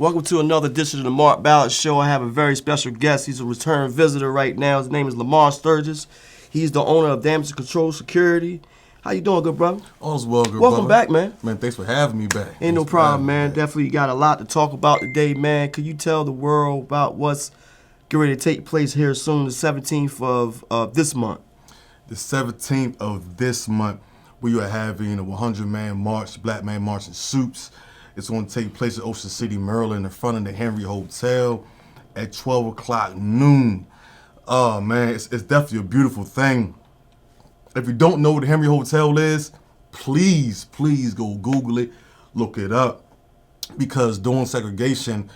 Welcome to another edition of the Mark Ballard Show. I have a very special guest. He's a return visitor right now. His name is Lamar Sturgis. He's the owner of Damage Control Security. How you doing, good brother? All's well, good Welcome brother. back, man. Man, thanks for having me back. Ain't no problem, man. Definitely got a lot to talk about today, man. Could you tell the world about what's getting ready to take place here soon, the 17th of this month? The 17th of this month, we are having a 100-man march, Black Man March in suits. It's going to take place in Ocean City, Maryland, in front of the Henry Hotel at 12 o'clock noon. Oh, man, it's definitely a beautiful thing. If you don't know what the Henry Hotel is, please go Google it, look it up. Because during segregation,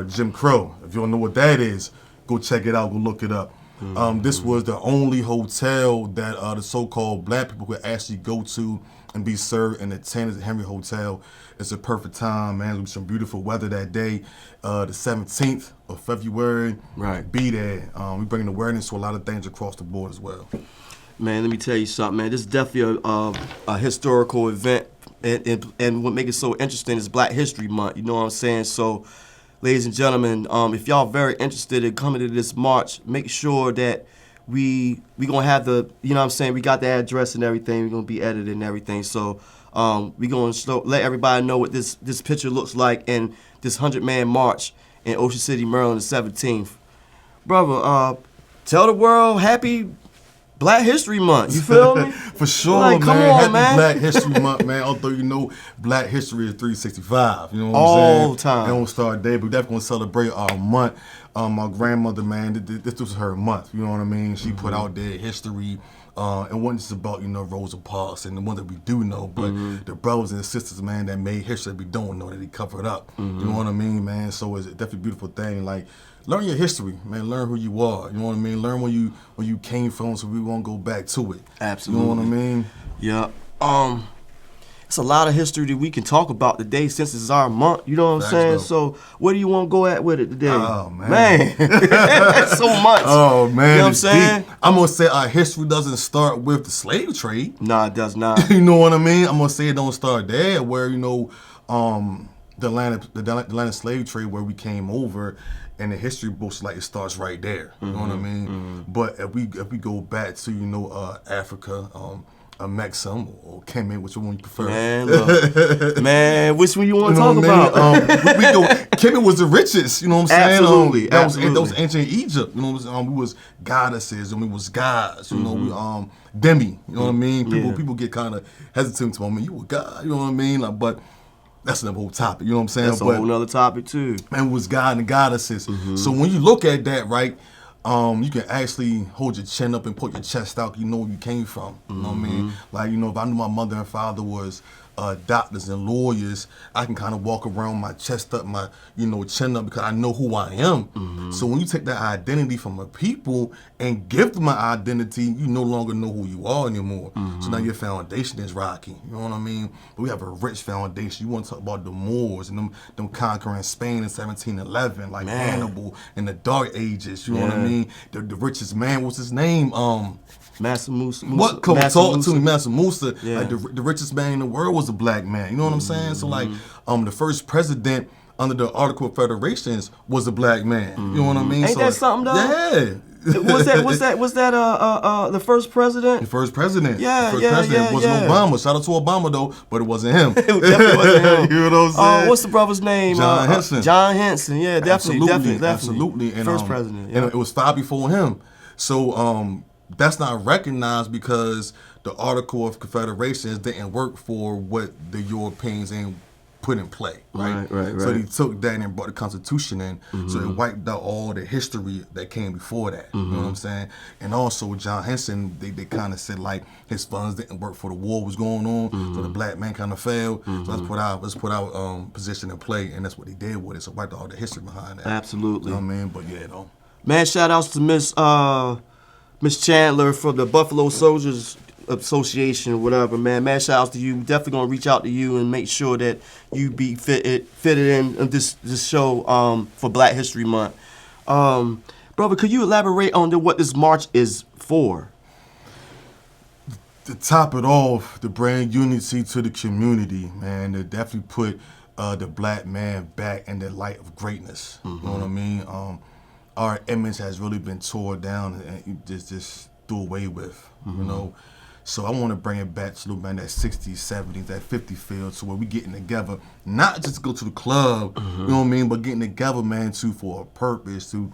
Jim Crow, if you don't know what that is, go check it out, go look it up. This was the only hotel that the so-called black people could actually go to and be served and attend at the Henry Hotel. It's a perfect time, man. There's some beautiful weather that day, the 17th of February. Right. Be there. We bringing awareness to a lot of things across the board as well. Man, let me tell you something, man. This is definitely a historical event, and what makes it so interesting is Black History Month. You know what I'm saying? So, ladies and gentlemen, if y'all very interested in coming to this march, make sure that we gonna have the, you know what I'm saying, we got the address and everything. We're gonna be edited and everything. So we gonna let everybody know what this picture looks like in this 100-man march in Ocean City, Maryland, the 17th. Brother, tell the world happy Black History Month. You feel me? For sure, like, man. Come on, Happy man. Black History Month, man. Although you know Black History is 365. You know what All I'm saying? the time. It don't start day, but we definitely gonna celebrate our month. My grandmother, man, this was her month. You know what I mean? She put out their history. It wasn't just about, Rosa Parks and the ones that we do know, but the brothers and sisters, man, that made history that we don't know, that they covered up. You know what I mean, man? So it's definitely a beautiful thing. Like, learn your history, man. Learn who you are. You know what I mean? Learn where you came from, so we won't go back to it. Absolutely. You know what I mean? Yeah. It's a lot of history that we can talk about today since it's our month. You know what I'm saying? Though. So where do you want to go at with it today? Oh, man. That's so much. Oh, man. You know what I'm saying? Deep. I'm going to say our history doesn't start with the slave trade. Nah, it does not. You know what I mean? I'm going to say it don't start there, where, the Atlanta slave trade, where we came over, and the history books, like, it starts right there. You know what I mean? But if we go back to, Africa, Mexico or Kemet, which one you prefer? Man, look. Man, which one you want to talk about? Kemet was the richest, you know what I'm saying? Absolutely, that absolutely. was ancient Egypt, you know what I'm saying? We was goddesses and we was gods, you know, we demi, you know what I mean? People get kind of hesitant to me, you a god, you know what I mean? Like, but that's another whole topic, you know what I'm saying? That's a whole nother topic too. And we was god and goddesses. So when you look at that, right, you can actually hold your chin up and put your chest out. You know where you came from. You know what I mean? Like, if I knew my mother and father was doctors and lawyers, I can kind of walk around my chest up, my chin up, because I know who I am. So when you take that identity from a people and give them an identity, you no longer know who you are anymore. So now your foundation is rocky. You know what I mean? But we have a rich foundation. You want to talk about the Moors and them conquering Spain in 1711, like Hannibal in the Dark Ages. You know what I mean? The richest man, what's his name? Master Musa. What? Come talk to me, Master Musa. Yeah. Like the richest man in the world was a black man. You know what I'm saying? So like, the first president under the Article of Federations was a black man. You know what I mean? Ain't so, that something though? Yeah. was that the first president? The first president. Yeah, the first yeah, president yeah, wasn't yeah. Obama. Shout out to Obama though, but it wasn't him. It definitely wasn't him. You know what I'm saying? What's the brother's name? John Henson. John Henson. Yeah, definitely. Absolutely. And, first president. Yeah. And it was 5 before him. So that's not recognized because the Article of Confederations didn't work for what the Europeans ain't put in play, right? Right. So they took that and brought the Constitution in, so it wiped out all the history that came before that. You know what I'm saying? And also John Henson, they kind of said like his funds didn't work for the war was going on, so the black man kind of failed. So let's put our position in play, and that's what they did with it. So wiped out all the history behind that. Absolutely. You know what I mean? But yeah, though. Man, shout outs to Miss Chandler from the Buffalo Soldiers Association or whatever, man. Shout outs to you. Definitely gonna reach out to you and make sure that you be fitted in this show for Black History Month. Brother, could you elaborate on what this march is for? To top it off, to bring unity to the community, man. To definitely put the black man back in the light of greatness. You know what I mean? Our image has really been torn down and just threw away with, you know? So I want to bring it back to that 60s, 70s, that 50 feel, to where we getting together, not just to go to the club, you know what I mean, but getting together, man, for a purpose, to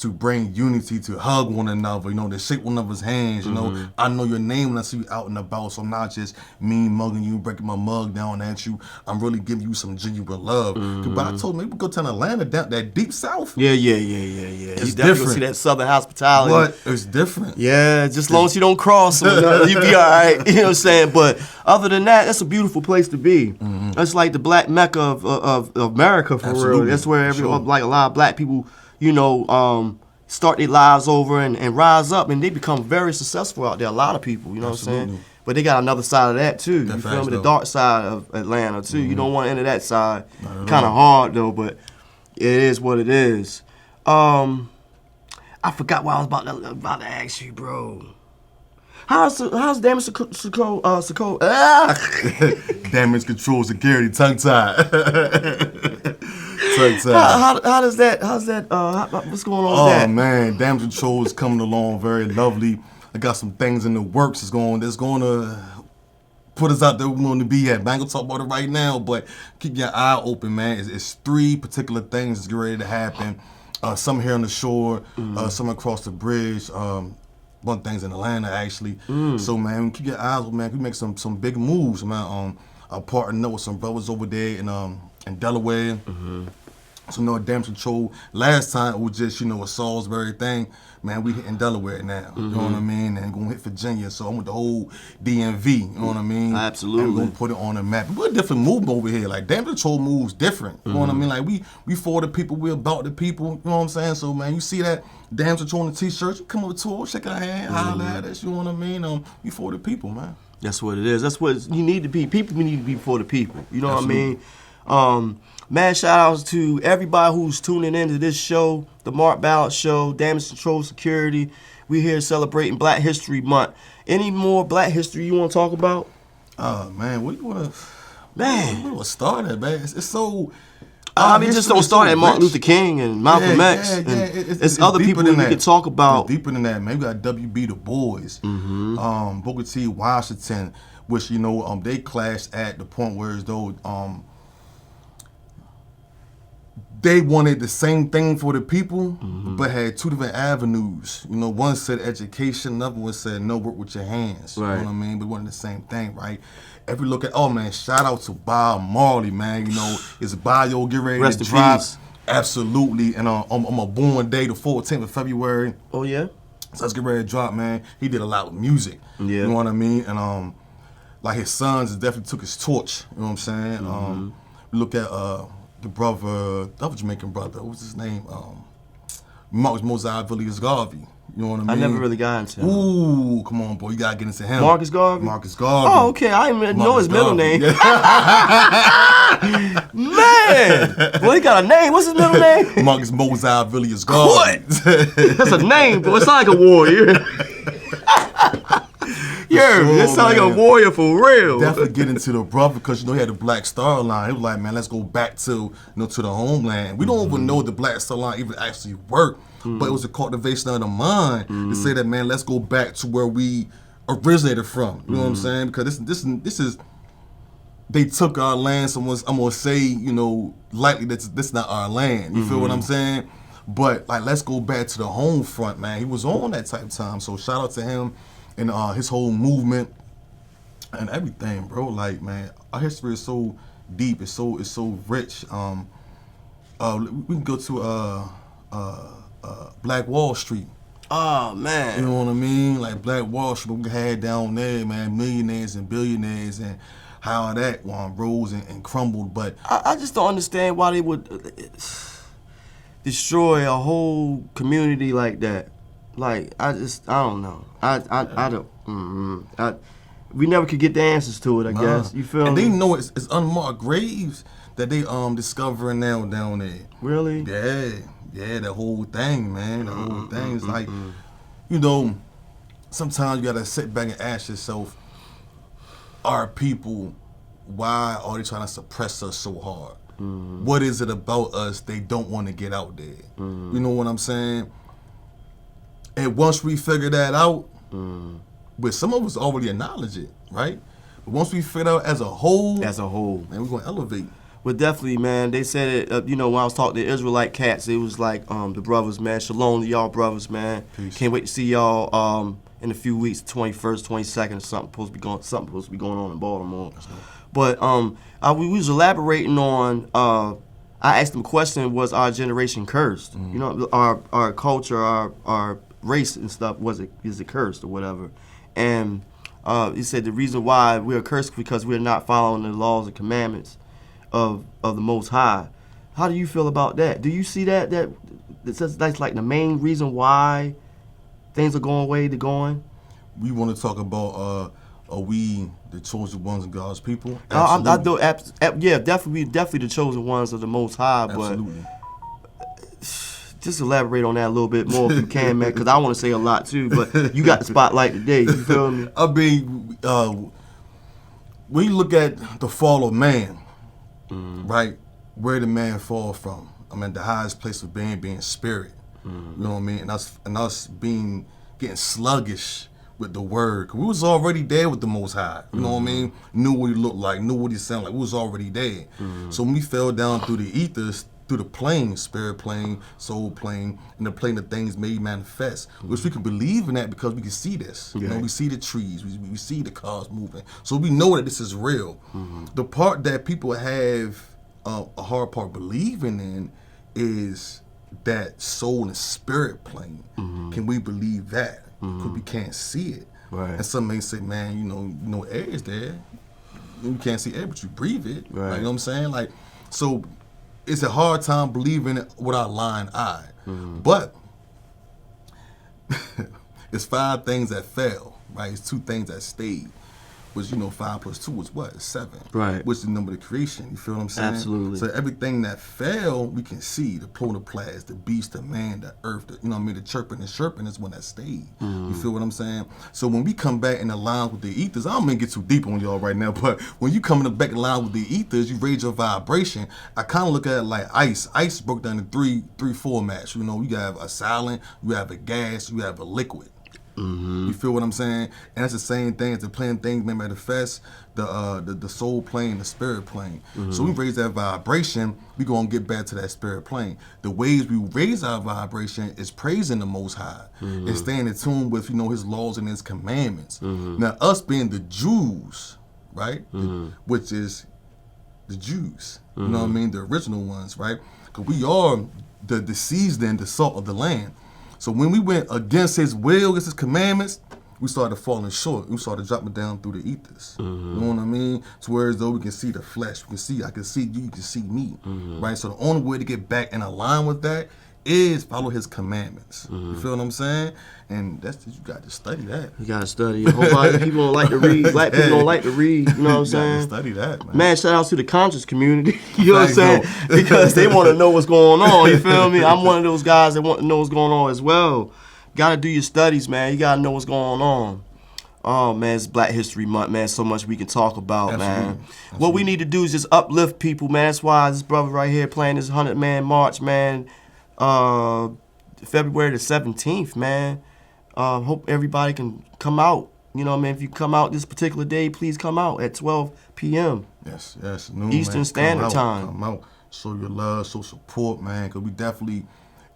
bring unity, to hug one another, you know, to shake one another's hands, you know. I know your name when I see you out and about, so I'm not just mean mugging you, breaking my mug down at you. I'm really giving you some genuine love. But I told him, maybe we go to Atlanta, down that deep south. Yeah. It's You definitely different. see that southern hospitality. But it's different. Yeah, just as long as you don't cross them, you be all right. You know what I'm saying? But other than that, that's a beautiful place to be. That's like the black mecca of America, for real. Absolutely. That's where Sure. like a lot of black people, you know, start their lives over and rise up, and they become very successful out there. A lot of people, you know what I'm saying? But they got another side of that too. You feel me? The dark side of Atlanta too. You don't want to enter that side. Kind of hard though, but it is what it is. I forgot what I was about to ask you, bro. How's damage control? Damage control, security, tongue tied. How's that? What's going on with that? Oh man, damage control is coming along very lovely. I got some things in the works that's going to put us out there where we want to be at. I ain't gonna talk about it right now, but keep your eye open, man. It's 3 particular things that's getting ready to happen. Some here on the shore, some across the bridge. One thing's in Atlanta actually. So man, keep your eyes open, man. We make some big moves, man. I'll partner up with some brothers over there in Delaware. So damage control. Last time it was just, a Salisbury thing. Man, we hitting Delaware now. You know what I mean? And gonna hit Virginia. So I'm with the whole DMV. You know what I mean? Absolutely. And we're gonna put it on the map. We're a different movement over here. Like damage control moves different. You know what I mean? Like we for the people, we about the people. You know what I'm saying? So man, you see that damage control on the t-shirt, you come over to us, shake our hand, holler at us. You know what I mean? We for the people, man. That's what it is. That's what you need to be. People need to be for the people. You know Absolutely. what I mean? Man, shout outs to everybody who's tuning into this show, the Mark Ballard Show, Damage Control Security. We're here celebrating Black History Month. Any more Black history you want to talk about? Man, what do you want to... Man. Where do I start at, man? It's so... just don't start at Martin Luther King and Malcolm X. Yeah. It's other people that we can talk about. It's deeper than that, man. We got W.B. Du Bois, Booker T. Washington, which, they clashed at the point where as though... they wanted the same thing for the people, but had 2 different avenues. One said education, another one said no, work with your hands. Right. You know what I mean? But wanted the same thing, right? If we look at, shout out to Bob Marley, man. His bio get ready Rest to in drop. peace. Absolutely. And on my born day, the 14th of February. Oh, yeah? So let's get ready to drop, man. He did a lot with music. Yeah. You know what I mean? And like his sons definitely took his torch. You know what I'm saying? We look at the brother, the other Jamaican brother, what's his name? Marcus Mosiah Garvey. You know what I mean? I never really got into him. Ooh, come on, boy. You got to get into him. Marcus Garvey? Marcus Garvey. Oh, okay. I didn't even know his middle name. Yeah. Man! Well, he got a name. What's his middle name? Marcus Mosiah Garvey. That's a name, but it's like a warrior. Yeah, sure, it sounds like a warrior for real. Definitely get into the brother because he had the Black Star Line. He was like, man, let's go back to to the homeland. We don't even know the Black Star Line even actually worked, but it was a cultivation of the mind to say that, man, let's go back to where we originated from. You know what I'm saying? Because this is they took our land. I'm gonna say, lightly that this is not our land. You feel what I'm saying? But like, let's go back to the home front, man. He was on that type of time. So shout out to him and his whole movement and everything, bro. Like, man, our history is so deep. It's so rich. We can go to Black Wall Street. Oh, man. You know what I mean? Like Black Wall Street, we had down there, man, millionaires and billionaires and how that rose and crumbled. But I just don't understand why they would destroy a whole community like that. Like, I don't know. I don't. We never could get the answers to it, I guess. You feel and me? they know it's unmarked graves that they discovering now down there. Really? Yeah, the whole thing, man. The whole thing is like, sometimes you gotta sit back and ask yourself, our people, why are they trying to suppress us so hard? What is it about us they don't want to get out there? You know what I'm saying? And once we figure that out, but some of us already acknowledge it, right? But once we figure out as a whole, man, we're gonna elevate. Well, definitely, man. They said it. When I was talking to Israelite cats, it was like the brothers, man. Shalom to y'all, brothers, man. Peace. Can't wait to see y'all in a few weeks, 21st, 22nd, or something supposed to be going on in Baltimore. But we was elaborating on. I asked them a question: was our generation cursed? Our culture, our race and stuff, is it cursed or whatever? And he said the reason why we are cursed because we are not following the laws and commandments of the Most High. How do you feel about that? Do you see that's like the main reason why things are going the way they're going? We want to talk about are we the chosen ones of God's people? Yeah, definitely the chosen ones of the Most High. Absolutely. But just elaborate on that a little bit more if you can, man, because I want to say a lot too. But you got the spotlight today. You feel me? I mean, when you look at the fall of man, right? Where did man fall from? I mean, the highest place of being spirit. You know what I mean? And us getting sluggish with the word. 'Cause we was already there with the Most High. You know what I mean? Knew what he looked like, knew what he sounded like. We was already there. So when we fell down through the ethers, through the plane, spirit plane, soul plane, and the plane of things made manifest, which we can believe in that because we can see this. Yeah. We see the trees, we see the cars moving. So we know that this is real. The part that people have a hard part believing in is that soul and spirit plane. Can we believe that? Because we can't see it. Right. And some may say, man, you know, air is there. You can't see air, but you breathe it. Right. Like, you know what I'm saying? Like, so it's a hard time believing it with our lying eye. But it's 5 things that fell, right? It's 2 things that stayed. Which, 5 plus 2 is what? 7. Right. Which is the number of the creation. You feel what I'm saying? Absolutely. So everything that fell, we can see. The protoplasm, the beast, the man, the earth, the chirping is one that stayed. You feel what I'm saying? So when we come back in line with the ethers, I don't mean to get too deep on y'all right now, but when you come back in line with the ethers, you raise your vibration. I kind of look at it like ice. Ice broke down in three formats. You have a solid, you have a gas, you have a liquid. You feel what I'm saying? And that's the same thing as the plane things may manifest, the soul plane, the spirit plane. So we raise that vibration, we gonna get back to that spirit plane. The ways we raise our vibration is praising the Most High and staying in tune with His laws and His commandments. Now us being the Jews, right? Which is the Jews. You know what I mean? The original ones, right? Because we are the seasoning, the salt of the land. So when we went against His will, against His commandments, we started falling short. We started dropping down through the ethers. You know what I mean? To where as though we can see the flesh. I can see you, you can see me. Right? So the only way to get back in line with that is follow His commandments. You feel what I'm saying? And you got to study that. You gotta study. A whole lot of people don't like to read. Black people don't like to read. You know what I'm saying? You got to study that, man. Man, shout out to the conscious community. You know what I'm saying? Because they want to know what's going on. You feel me? I'm one of those guys that want to know what's going on as well. Gotta do your studies, man. You gotta know what's going on. Oh man, it's Black History Month, man. So much we can talk about, man. What we need to do is just uplift people, man. That's why this brother right here playing this 100-man march, man. February the 17th, man. Hope everybody can come out. You know what I mean? If you come out this particular day, please come out at 12 p.m. Yes. Noon, Eastern Standard Time. Come out. Show your love, show support, man. Because we definitely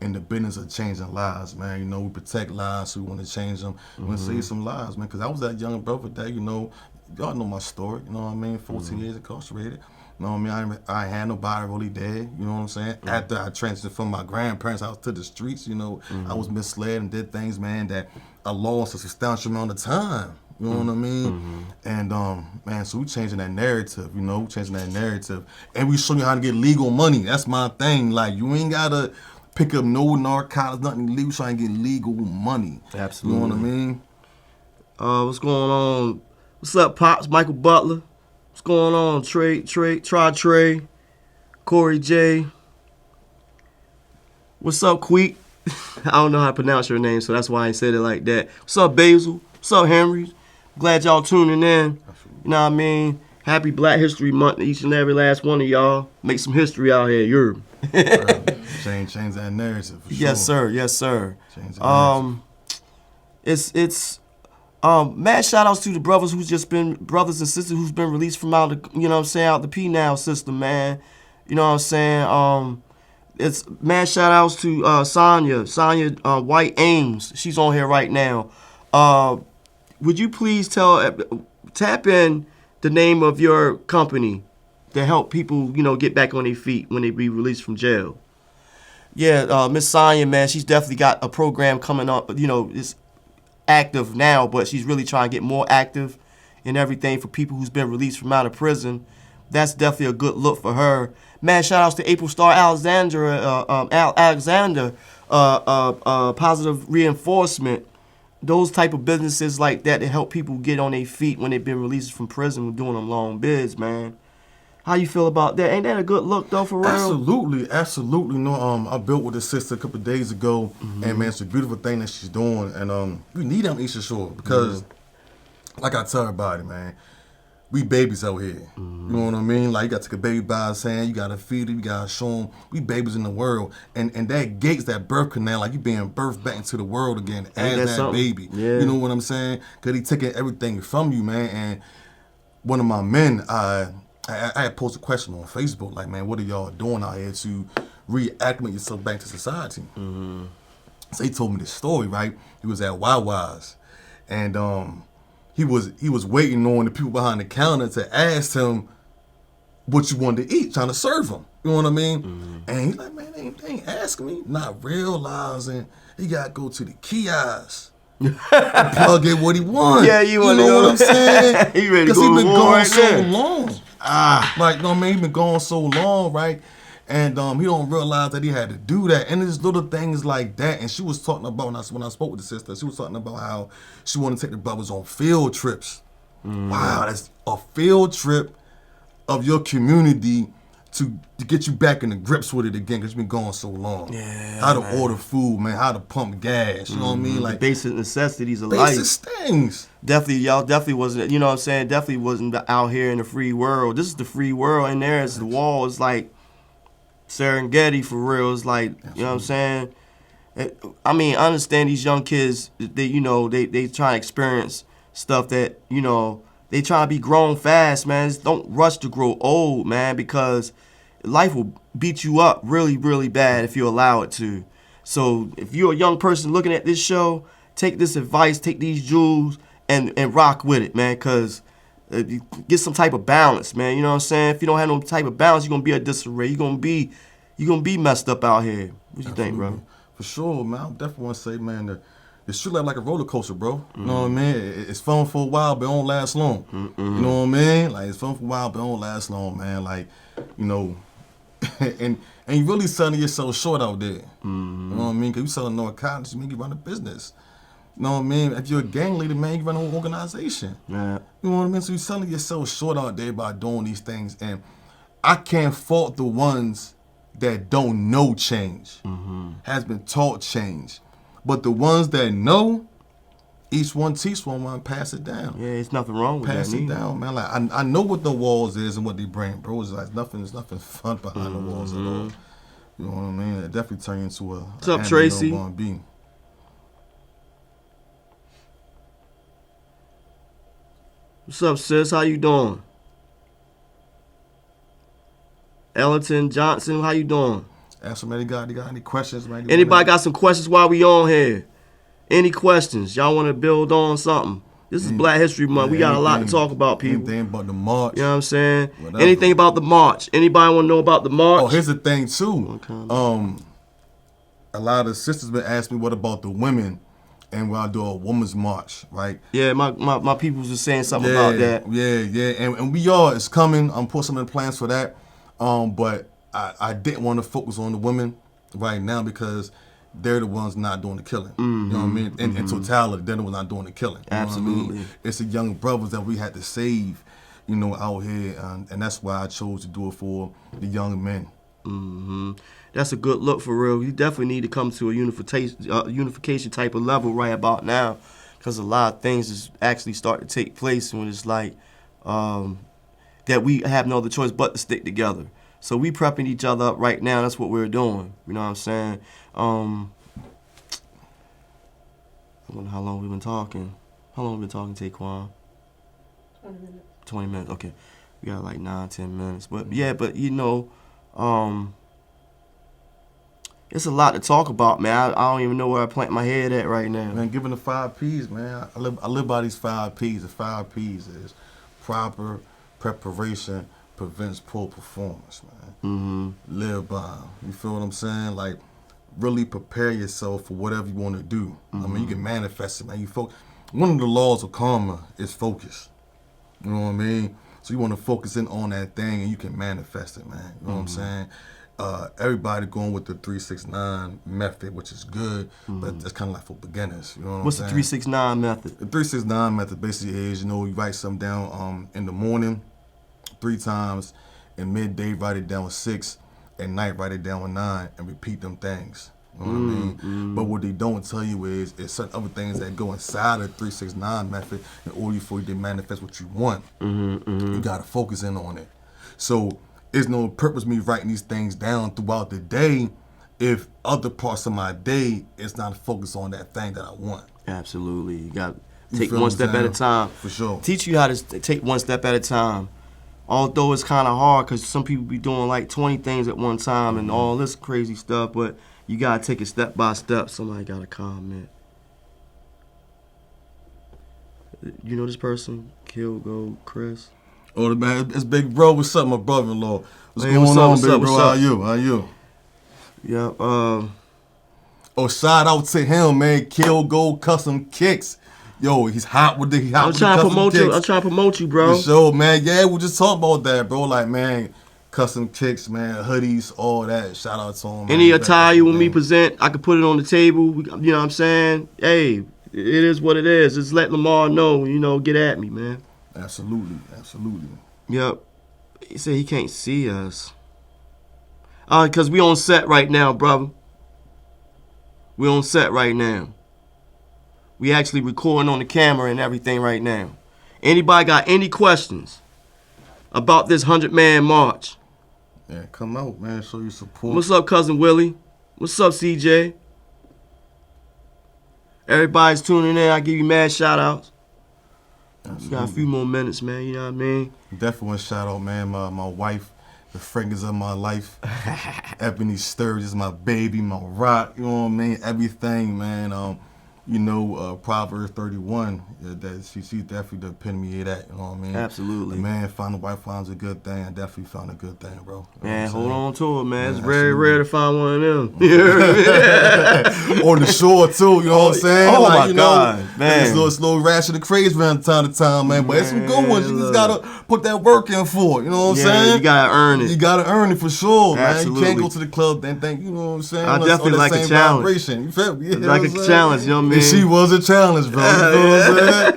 in the business of changing lives, man. We protect lives, so we want to change them. We want to save some lives, man. Because I was that young brother that, y'all know my story. You know what I mean? 14 years incarcerated. You know what I mean? I had nobody really dead. You know what I'm saying? After I transitioned from my grandparents' house to the streets, I was misled and did things, man, that I lost a substantial amount of time. You know what I mean? And, man, so we changing that narrative, changing that narrative. And we showing you how to get legal money. That's my thing. Like, you ain't got to pick up no narcotics, nothing illegal, trying to get legal money. Absolutely. You know what I mean? What's going on? What's up, Pops? Michael Butler. What's going on? Trey, Corey J. What's up, Queek? I don't know how to pronounce your name, so that's why I said it like that. What's up, Basil? What's up, Henry? Glad y'all tuning in. You know what I mean? Happy Black History Month to each and every last one of y'all. Make some history out here, you're. Change that narrative for sure. Yes, sir. Yes, sir. Change the narrative. It's mad shout outs to the brothers brothers and sisters who's been released from out the, you know what I'm saying, out the P-Now system, man. You know what I'm saying? It's mad shout outs to Sonya White Ames. She's on here right now. Would you please tap in the name of your company to help people, you know, get back on their feet when they be released from jail? Yeah, Miss Sonya, man, she's definitely got a program coming up. You know, it's active now, but she's really trying to get more active and everything for people who's been released from out of prison. That's definitely a good look for her. Man, shout outs to April Star Alexander, Positive Reinforcement. Those type of businesses like that to help people get on their feet when they've been released from prison and doing them long bids, man. How you feel about that? Ain't that a good look though, for real? Absolutely. No, I built with a sister a couple of days ago, and man, it's a beautiful thing that she's doing, and we need them Eastern Shore because, like I tell everybody, man, we babies out here. You know what I mean? Like, you got to take a baby by his hand, you got to feed him, you got to show him. We babies in the world, and that gates, that birth canal, like you being birthed back into the world again as that baby. Yeah. You know what I'm saying? Because he taking everything from you, man. And one of my men, I had posted a question on Facebook, like, man, what are y'all doing out here to reacclimate yourself back to society? So he told me this story, right? He was at Wawa's, and he was waiting on the people behind the counter to ask him what you wanted to eat, trying to serve him. You know what I mean? And he's like, man, they ain't asking me, not realizing he got to go to the kiosk. Plug in what he wants. Yeah, you know what I'm saying? He ready to Because go he been to war gone right so there. long. Like, you know what I mean? He been gone so long, right? And he don't realize that he had to do that. And there's little things like that. And she was talking about, when I spoke with the sister, she was talking about how she wanted to take the brothers on field trips. Wow, that's a field trip of your community to get you back in the grips with it again, because you've been gone so long. Yeah, how to order food, man, how to pump gas, you know what I mean? Like, basic necessities of life. basic things. Definitely, y'all definitely wasn't, you know what I'm saying, definitely wasn't out here in the free world. This is the free world, and there's the wall. It's like Serengeti for real. It's like, you know what I'm saying? I mean, I understand these young kids, they try to experience stuff that, you know, they try to be grown fast, man. Just don't rush to grow old, man, because life will beat you up really, really bad if you allow it to. So if you're a young person looking at this show, take this advice, take these jewels, and rock with it, man, because get some type of balance, man. You know what I'm saying? If you don't have no type of balance, you're going to be a disarray. You're gonna be messed up out here. What you think, bro? For sure, man. I definitely want to say, man, the street life like a roller coaster, bro. You know what I mean? It's fun for a while, but it don't last long. You know what I mean? Like, it's fun for a while, but it don't last long, man. Like, you know, and you really selling yourself short out there. You know what I mean? Because you selling narcotics, you mean you run a business. You know what I mean? If you're a gang leader, man, you run an organization. Yeah. You know what I mean? So you're selling yourself short out there by doing these things. And I can't fault the ones that don't know change, has been taught change. But the ones that know, each one teach one, pass it down. Yeah, it's nothing wrong with Pass that. it down, man. Like, I know what the walls is and what they bring, bro. It's like there's nothing fun behind the walls at all. You know what I mean? It definitely turn you into a. What's up, Tracy? What's up, sis? How you doing? Ellington Johnson, how you doing? Ask somebody got any questions, man? Anybody got some questions while we on here? Any questions? Y'all want to build on something? This is Black History Month. We got a lot to talk about, people. Anything about the march. You know what I'm saying? Whatever. Anything about the march? Anybody want to know about the march? Oh, here's the thing, too. A lot of sisters been asking me, what about the women? And when I do a women's march, right? Yeah, my peoples are saying something about that. Yeah. And we are. It's coming. I'm putting some in plans for that. But I didn't want to focus on the women right now because they're the ones not doing the killing. You know what I mean? In totality, they're the ones not doing the killing. You Absolutely. know what I mean? It's the young brothers that we had to save, you know, out here. And that's why I chose to do it for the young men. That's a good look for real. You definitely need to come to a unification type of level right about now, because a lot of things is actually starting to take place when it's like that we have no other choice but to stick together. So we prepping each other up right now. That's what we're doing. You know what I'm saying? I wonder how long we've been talking. How long have we been talking, Taquan? 20 minutes. 20 minutes, okay. We got like 9, 10 minutes. But yeah, but you know, it's a lot to talk about, man. I don't even know where I plant my head at right now. Man, given the 5 P's, man, I live by these 5 P's. The 5 P's is proper preparation prevents poor performance, man. Live by 'em. You feel what I'm saying? Like, really prepare yourself for whatever you want to do. I mean, you can manifest it, man. One of the laws of karma is focus. You know what I mean? So you want to focus in on that thing and you can manifest it, man. You know what I'm saying? Everybody going with the 3-6-9 method, which is good, but that's kind of like for beginners. You know what What's I'm the saying? 3-6-9 method? The 3-6-9 method basically is, you know, you write something down in the morning 3 times, and midday write it down with 6, at night write it down with 9, and repeat them things. You know what I mean? But what they don't tell you is certain other things that go inside of the 3-6-9 method in order for you to manifest what you want. You gotta focus in on it. So there's no purpose me writing these things down throughout the day if other parts of my day is not focused on that thing that I want. Absolutely. You got to You take feel one what I'm step at a saying? time. For sure. Teach you how to take one step at a time. Although it's kind of hard because some people be doing like 20 things at one time and all this crazy stuff, but you got to take it step by step. Somebody got to comment. You know this person? Kill Go Chris? Oh, man, it's Big Bro. What's up, my brother-in-law? What's Hey, going what's up, on, what's Big up, Bro? what's How up? you? How you? Yeah, Oh, shout out to him, man. Kill Go Custom Kicks. Yo, he's hot with the I'm with the trying to custom promote kicks. you. I'm trying to promote you, bro. For sure, man. Yeah, we just talked about that, bro. Like, man, custom kicks, man, hoodies, all that. Shout out to him. Any man. attire you want me Thing. present, I can put it on the table. You know what I'm saying? Hey, it is what it is. Just let Lamar know, you know, get at me, man. Absolutely, absolutely. Yep. He said he can't see us. Because we on set right now, brother. We on set right now. We actually recording on the camera and everything right now. Anybody got any questions about this 100-man march? Yeah, come out, man. Show your support. What's up, Cousin Willie? What's up, CJ? Everybody's tuning in. I give you mad shout-outs. You got a few more minutes, man. You know what I mean? Definitely want to shout out, man, my wife, the fragrance of my life. Ebony Sturgis, my baby, my rock, you know what I mean? Everything, man. You know, Proverbs 31, that she's definitely the epitome of that, you know what I mean? Absolutely. The man find a wife finds a good thing. I definitely found a good thing, bro. You know Man, what I'm hold saying? on to it, man. It's Yeah, very absolutely. rare to find one of them. You hear me? On the shore too, you know what I'm saying? Oh, like, my you God, know, man. It's a little rash of the craze around time to time, man. But it's some good ones. You just Man, gotta put that work in for it. You know what I'm Yeah, saying? you gotta earn it. You gotta earn it for sure, man. You Absolutely. can't go to the club and think, you know what I'm saying? I on definitely that like a same challenge. vibration. You feel me? You know Like what a I'm saying? challenge, you know what I mean? And she was a challenge, bro. You know what I'm saying?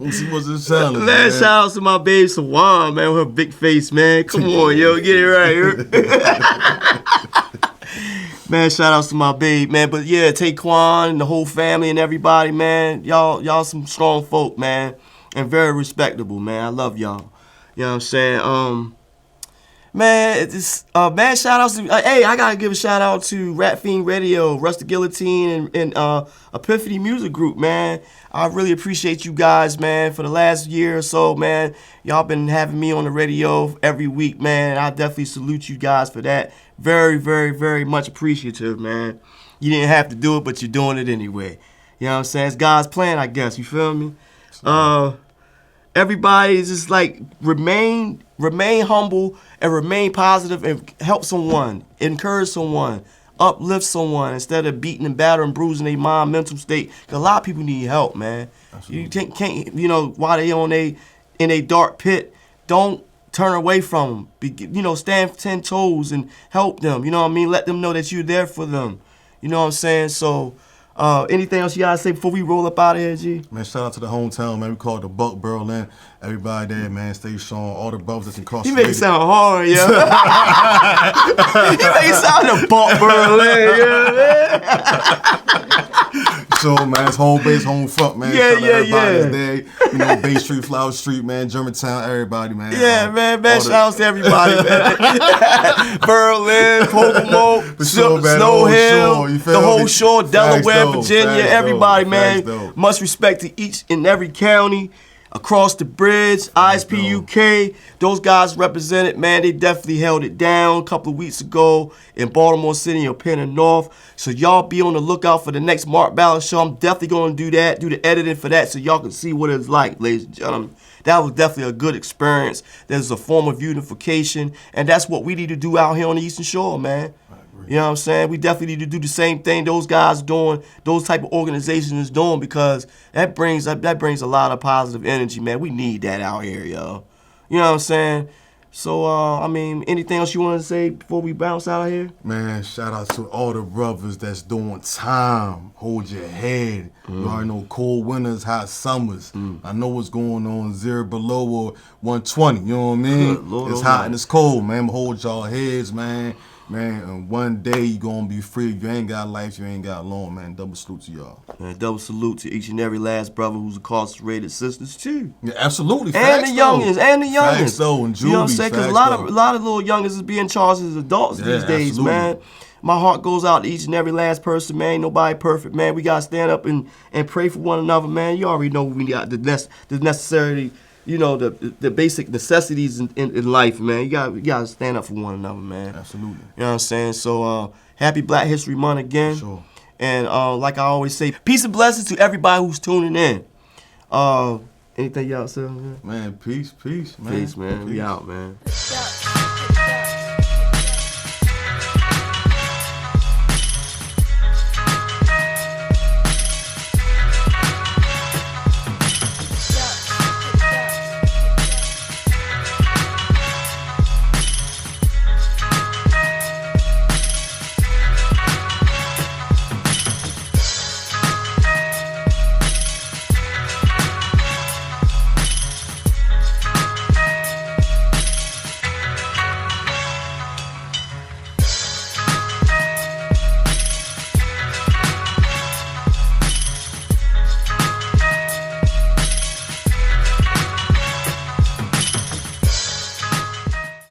And she was a challenge, Man, shout out to my baby Sawan, man, with her big face, man. Come on, yo, get it right here. Man, shout outs to my babe, man. But yeah, Taquan and the whole family and everybody, man. Y'all some strong folk, man. And very respectable, man. I love y'all. You know what I'm saying? Man, man, shout outs to hey, I gotta give a shout out to Rat Fiend Radio, Rusty Guillotine, and Epiphany Music Group, man. I really appreciate you guys, man, for the last year or so, man. Y'all been having me on the radio every week, man. And I definitely salute you guys for that. Very, very, very much appreciative, man. You didn't have to do it, but you're doing it anyway. You know what I'm saying? It's God's plan, I guess. You feel me? Everybody is just like remain humble and remain positive and help someone, encourage someone, uplift someone instead of beating and battering, bruising their mind, mental state. 'Cause a lot of people need help, man. Absolutely. You can't, you know, while they in a dark pit, don't turn away from them. Stand 10 toes and help them. You know what I mean? Let them know that you're there for them. You know what I'm saying? So. Anything else you gotta say before we roll up out of here, G? Man, shout out to the hometown, man. We call it the Buck Berlin. Everybody there, man. Stay strong. All the brothers that's He incarcerated. make it sound hard, yeah. He make it sound a Buck Berlin, yeah, man. sure, man. It's home base, home front, man. Yeah, Shout out yeah, everybody yeah. that's there. You know, Bay Street, Flower Street, man. Germantown, everybody, man. Yeah, man. all Shout outs to everybody, man. Berlin, Pocomo, For sure, man. Snow The whole Hill, shore, you feel the whole me? shore, Delaware, Facts, though. Virginia, Facts, everybody, though. man. Facts, though. Much respect to each and every county. Across the bridge, ISP UK, those guys represented, man, they definitely held it down a couple of weeks ago in Baltimore City or Penn North. So y'all be on the lookout for the next Mark Ballard Show. I'm definitely going to do that, do the editing for that so y'all can see what it's like, ladies and gentlemen. That was definitely a good experience. There's a form of unification, and that's what we need to do out here on the Eastern Shore, man. You know what I'm saying? We definitely need to do the same thing those guys doing, those type of organizations is doing, because that brings a lot of positive energy, man. We need that out here, yo. You know what I'm saying? So, I mean, anything else you want to say before we bounce out of here? Man, shout out to all the brothers that's doing time. Hold your head. You already know cold winters, hot summers. I know what's going on, 0 below or 120. You know what I mean? Good Lord It's hot Almighty. and it's cold, man. But hold y'all heads, man. Man, and one day you gonna be free. If you ain't got life, you ain't got long, man. Double salute to y'all. Man, double salute to each and every last brother who's incarcerated, sisters too. Yeah, absolutely. And Facts, the youngins, though. and the youngins. Facts, though, and you know what I'm Julie, saying? Because a facts, lot of little youngins is being charged as adults Yeah, these days, absolutely. man. My heart goes out to each and every last person, man. Ain't nobody perfect, man. We gotta stand up and pray for one another, man. You already know we got the necessary, you know, the basic necessities in life, man. You gotta stand up for one another, man. Absolutely. You know what I'm saying? So happy Black History Month again. Sure. And like I always say, peace and blessings to everybody who's tuning in. Anything y'all say? Man, peace, man. Peace, man. We out, man. Yeah.